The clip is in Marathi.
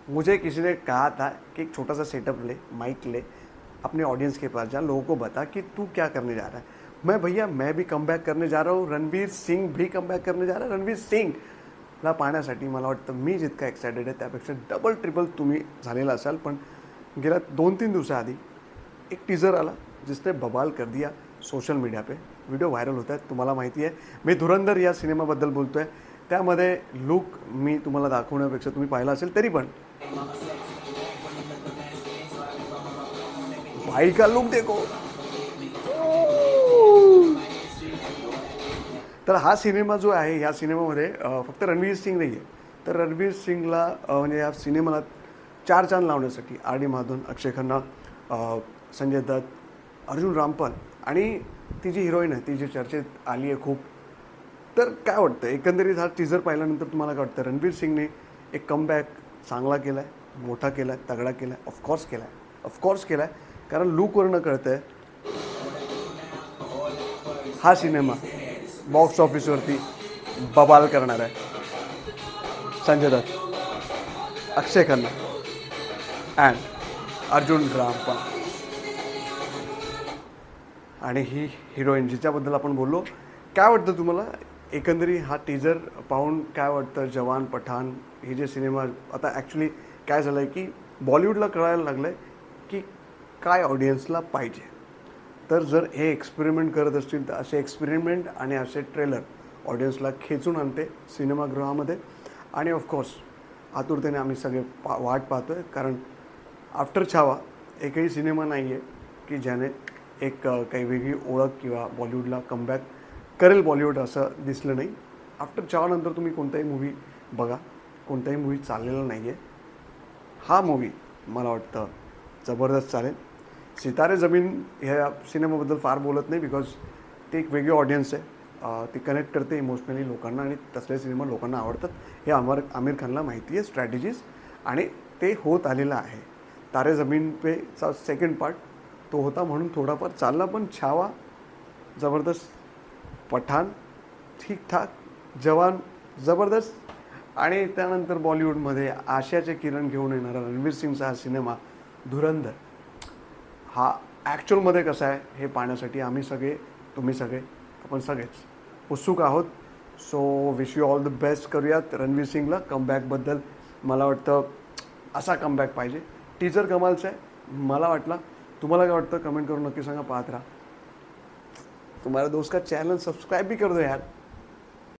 मुझे किसी ने कहा था कि एक छोटा सा सेटअप ले, माइक ले, अपने ऑडियंस के पास जा, लोगों को बता कि तू क्या करने जा रहा है। मैं भैया मैं भी कमबॅक करने जा रहा हूँ, रणवीर सिंग भी कमबॅक करने जा रहा है। रणवीर सिंगला पाहण्यासाठी मला वाटतं मी जितका एक्सायटेड आहे त्यापेक्षा डबल ट्रिपल तुम्ही झालेला असाल। पण गेल्या 2-3 दिवसाआधी एक टीजर आला जिसने बवाल कर दिया सोशल मीडिया पे, व्हिडिओ व्हायरल होत आहेत, तुम्हाला माहिती आहे। मी धुरंधर या सिनेमाबद्दल बोलतोय। त्यामध्ये लुक मी तुम्हाला दाखवण्यापेक्षा तुम्ही पाहिला असेल तरी पण भाई का लुक देखो। तर हा सिनेमा जो आहे या सिनेमामध्ये फक्त रणवीर सिंग नाही आहे, तर रणवीर सिंगला म्हणजे या सिनेमाला 4 चांद लावण्यासाठी आर डी माधवन, अक्षय खन्ना, संजय दत्त, अर्जुन रामपाल आणि ती जी हिरोईन आहे ती जी चर्चेत आली आहे खूप। तर काय वाटतं एकंदरीत हा टीजर पाहिल्यानंतर तुम्हाला काय वाटतं? रणवीर सिंगने एक कमबॅक चांगला केला आहे, मोठा केला आहे, तगडा केला आहे, ऑफकोर्स केला आहे, कारण लुकवरनं कळतं आहे हा सिनेमा बॉक्स ऑफिसवरती बवाल करणार आहे। संजय दत्त, अक्षय खन्ना अँड अर्जुन रामपाल आणि ही हिरोईन जिच्याबद्दल आपण बोललो। काय वाटतं तुम्हाला एकंदरीत हा टीजर पाहून? काय वाटतं? जवान, पठाण हे जे सिनेमा आता ॲक्च्युली काय झालं आहे की बॉलिवूडला कळायला लागलं आहे की काय ऑडियन्सला पाहिजे। तर जर हे एक्सपेरिमेंट करत असतील तर असे एक्सपेरिमेंट आणि असे ट्रेलर ऑडियन्सला खेचून आणते सिनेमागृहामध्ये। आणि ऑफकोर्स आतुरतेने आम्ही सगळे वाट पाहतो आहे, कारण आफ्टर छावा एकही सिनेमा नाही आहे की ज्याने एक काही वेगळी ओळख किंवा बॉलिवूडला कमबॅक करेल बॉलिवूड असं दिसलं नाही। आफ्टर छावानंतर तुम्ही कोणताही मूव्ही बघा, कोणताही मूव्ही चाललेला नाही आहे। हा मूव्ही मला वाटतं जबरदस्त चालेल। सितारे जमीन ह्या सिनेमाबद्दल फार बोलत नाही, बिकॉज ती एक वेगळी ऑडियन्स आहे, ती कनेक्ट करते इमोशनली लोकांना आणि तसले सिनेमा लोकांना आवडतात हे आमिर खानला माहिती आहे स्ट्रॅटेजीज, आणि ते होत आलेलं आहे। तारे जमीन पेचा सेकंड पार्ट तो होता म्हणून थोडाफार चालला, पण छावा जबरदस्त, पठाण ठीकठाक, जवान जबरदस्त, आणि त्यानंतर बॉलिवूडमध्ये आशाचे किरण घेऊन येणारा रणवीर सिंगचा हा सिनेमा धुरंधर हा ॲक्च्युअलमध्ये कसा आहे हे पाहण्यासाठी आम्ही सगळे, तुम्ही सगळे, आपण सगळेच उत्सुक आहोत। So wish you all the best करूयात रणवीर सिंगला कमबॅकबद्दल। मला वाटतं असा कमबॅक पाहिजे। टीजर कमालचा आहे मला वाटला। तुम्हाला काय वाटतं कमेंट करून नक्की सांगा। पाहत राहा। तुम्हारा दोस्त का चैनल सब्सक्राइब भी कर दो यार।